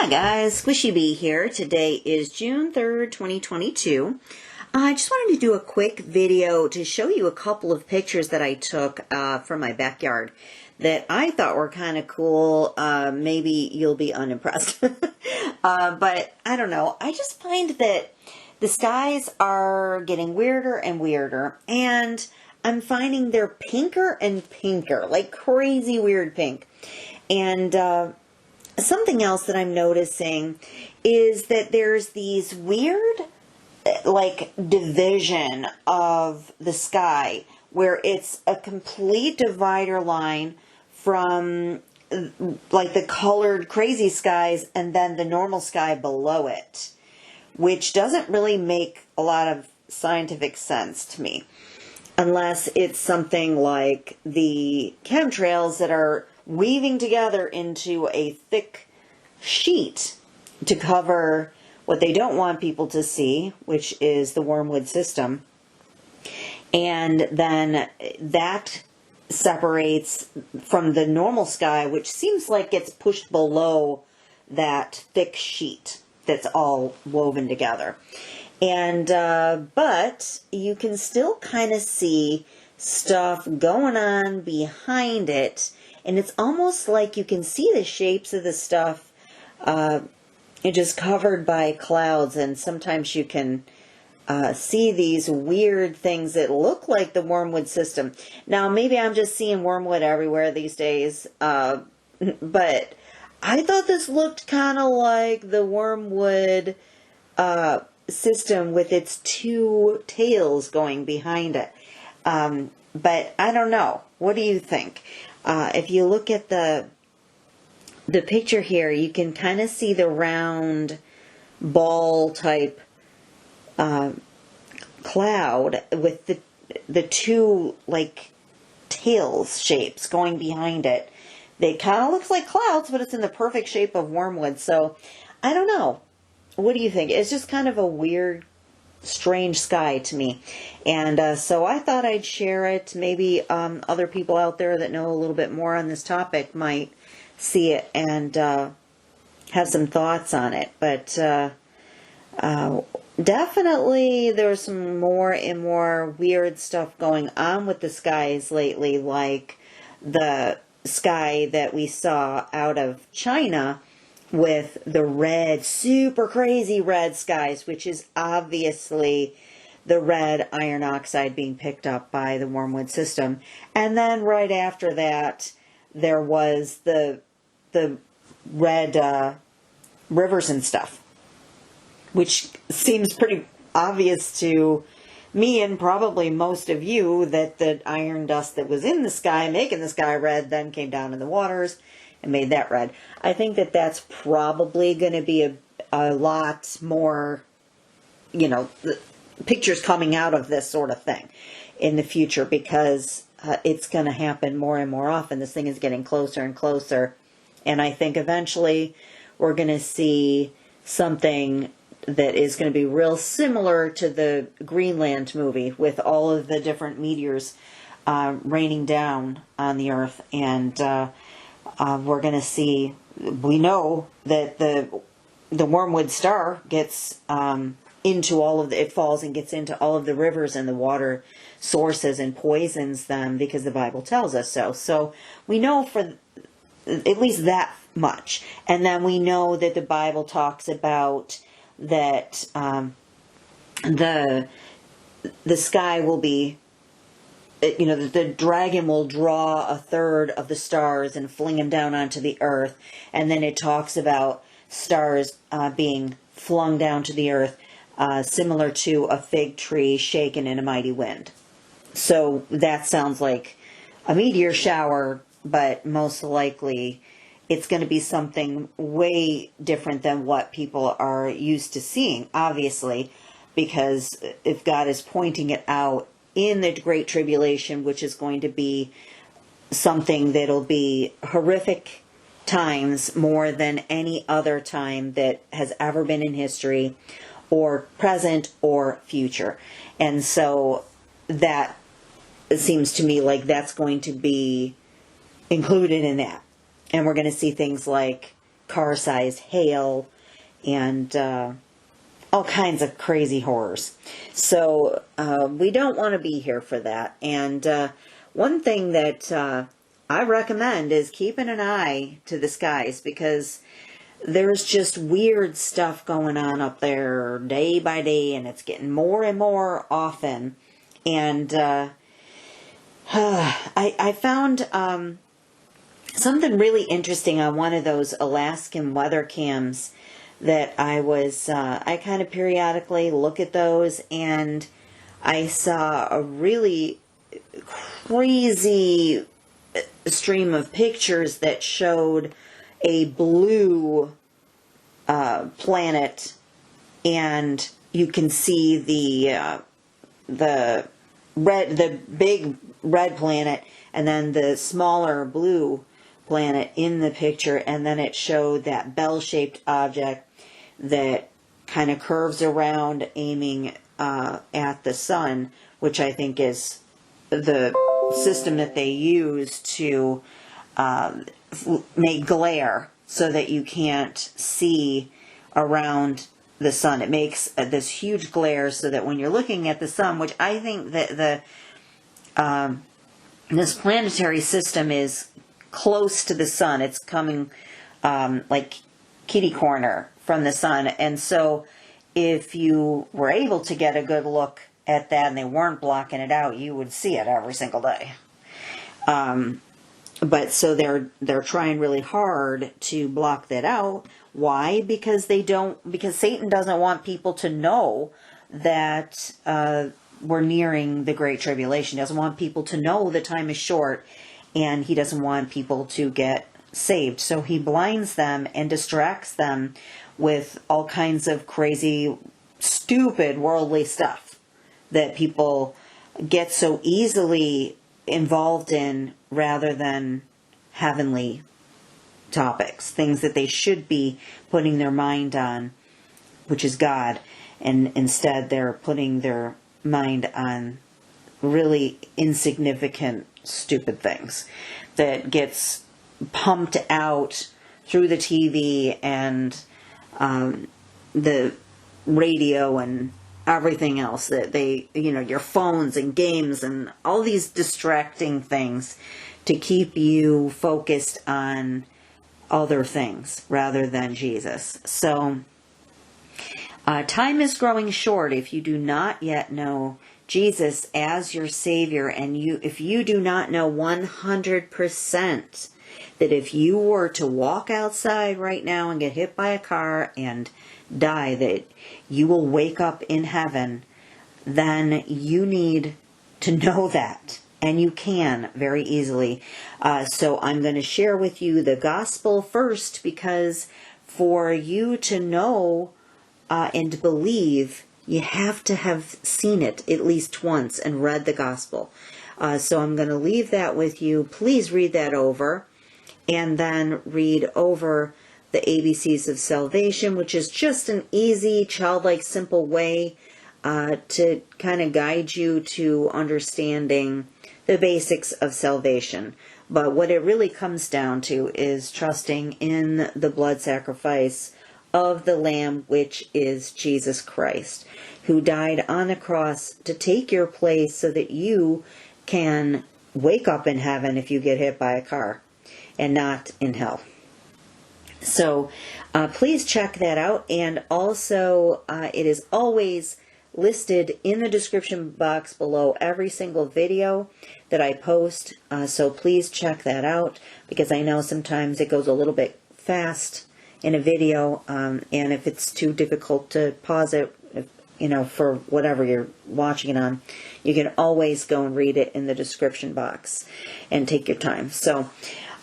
Hi guys, squishybee here. Today is June 3rd, 2022. I just wanted to do a quick video to show you a couple of pictures that I took from my backyard that I thought were kind of cool. Maybe you'll be unimpressed. But I don't know. I just find that the skies are getting weirder and weirder, and I'm finding they're pinker and pinker, like crazy weird pink. And something else that I'm noticing is that there's these weird, like, division of the sky where it's a complete divider line from, like, the colored crazy skies and then the normal sky below it, which doesn't really make a lot of scientific sense to me, unless it's something like the chemtrails that are weaving together into a thick sheet to cover what they don't want people to see, which is the wormwood system. And then that separates from the normal sky, which seems like it's pushed below that thick sheet that's all woven together. And but you can still kind of see stuff going on behind it, and it's almost like you can see the shapes of the stuff just covered by clouds, and sometimes you can see these weird things that look like the wormwood system. Now, maybe I'm just seeing wormwood everywhere these days, but I thought this looked kind of like the wormwood system with its two tails going behind it. But I don't know. What do you think? If you look at the picture here, you can kind of see the round ball type cloud with the two, like, tails shapes going behind it. They kind of looks like clouds, but it's in the perfect shape of wormwood. So I don't know. What do you think? It's just kind of a weird, strange sky to me. And so I thought I'd share it. Maybe other people out there that know a little bit more on this topic might see it and have some thoughts on it. But definitely there's some more and more weird stuff going on with the skies lately, like the sky that we saw out of China with the red, super crazy red skies, which is obviously the red iron oxide being picked up by the wormwood system. And then right after that, there was the red rivers and stuff, which seems pretty obvious to me and probably most of you that the iron dust that was in the sky, making the sky red, then came down in the waters and made that red. I think that that's probably going to be a lot more, you know, pictures coming out of this sort of thing in the future, because it's going to happen more and more often. This thing is getting closer and closer, and I think eventually we're going to see something that is going to be real similar to the Greenland movie, with all of the different meteors raining down on the earth. And we're going to see, we know that the wormwood star gets into all of it falls and gets into all of the rivers and the water sources and poisons them, because the Bible tells us so. So we know for at least that much. And then we know that the Bible talks about that the sky will be, you know, the dragon will draw a third of the stars and fling them down onto the earth. And then it talks about stars being flung down to the earth, similar to a fig tree shaken in a mighty wind. So that sounds like a meteor shower, but most likely it's going to be something way different than what people are used to seeing, obviously, because if God is pointing it out in the Great Tribulation, which is going to be something that'll be horrific times more than any other time that has ever been in history, or present or future. And so that seems to me like that's going to be included in that. And we're going to see things like car-sized hail, and all kinds of crazy horrors. So we don't want to be here for that. And one thing that I recommend is keeping an eye to the skies, because there's just weird stuff going on up there day by day, and it's getting more and more often. And I found something really interesting on one of those Alaskan weather cams that I kind of periodically look at those, and I saw a really crazy stream of pictures that showed a blue planet, and you can see the big red planet, and then the smaller blue planet in the picture, and then it showed that bell-shaped object that kind of curves around, aiming at the sun, which I think is the system that they use to make glare so that you can't see around the sun. It makes this huge glare so that when you're looking at the sun, which I think that this planetary system is close to the sun. It's coming like kitty corner from the sun. And so if you were able to get a good look at that and they weren't blocking it out, you would see it every single day. But so they're trying really hard to block that out. Why? Because Satan doesn't want people to know that we're nearing the Great Tribulation. He doesn't want people to know the time is short, and he doesn't want people to get saved. So he blinds them and distracts them with all kinds of crazy, stupid, worldly stuff that people get so easily involved in, rather than heavenly topics, things that they should be putting their mind on, which is God, and instead they're putting their mind on really insignificant, stupid things that gets pumped out through the TV and the radio and everything else, that they, your phones and games and all these distracting things to keep you focused on other things rather than Jesus. So time is growing short if you do not yet know Jesus as your Savior, and if you do not know 100% that if you were to walk outside right now and get hit by a car and die, that you will wake up in heaven, then you need to know that. And you can very easily. So I'm going to share with you the gospel first, because for you to know and believe, you have to have seen it at least once and read the gospel. So I'm going to leave that with you. Please read that over, and then read over the ABCs of salvation, which is just an easy, childlike, simple way to kind of guide you to understanding the basics of salvation. But what it really comes down to is trusting in the blood sacrifice of the Lamb, which is Jesus Christ, who died on the cross to take your place so that you can wake up in heaven if you get hit by a car, and not in hell. So please check that out. And also it is always listed in the description box below every single video that I post. So please check that out, because I know sometimes it goes a little bit fast in a video, and if it's too difficult to pause it, for whatever you're watching it on, you can always go and read it in the description box and take your time. So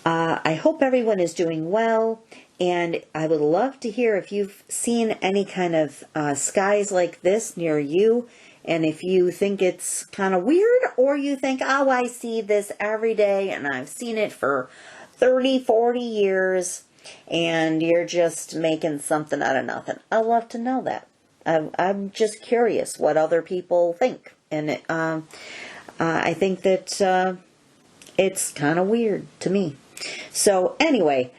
I hope everyone is doing well, and I would love to hear if you've seen any kind of skies like this near you, and if you think it's kind of weird, or you think, oh, I see this every day and I've seen it for 30, 40 years, and you're just making something out of nothing. I'd love to know that. I'm just curious what other people think, and I think that it's kind of weird to me. So anyway,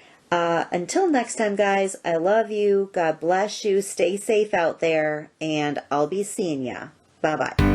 Until next time, guys, I love you. God bless you. Stay safe out there, and I'll be seeing ya. Bye-bye.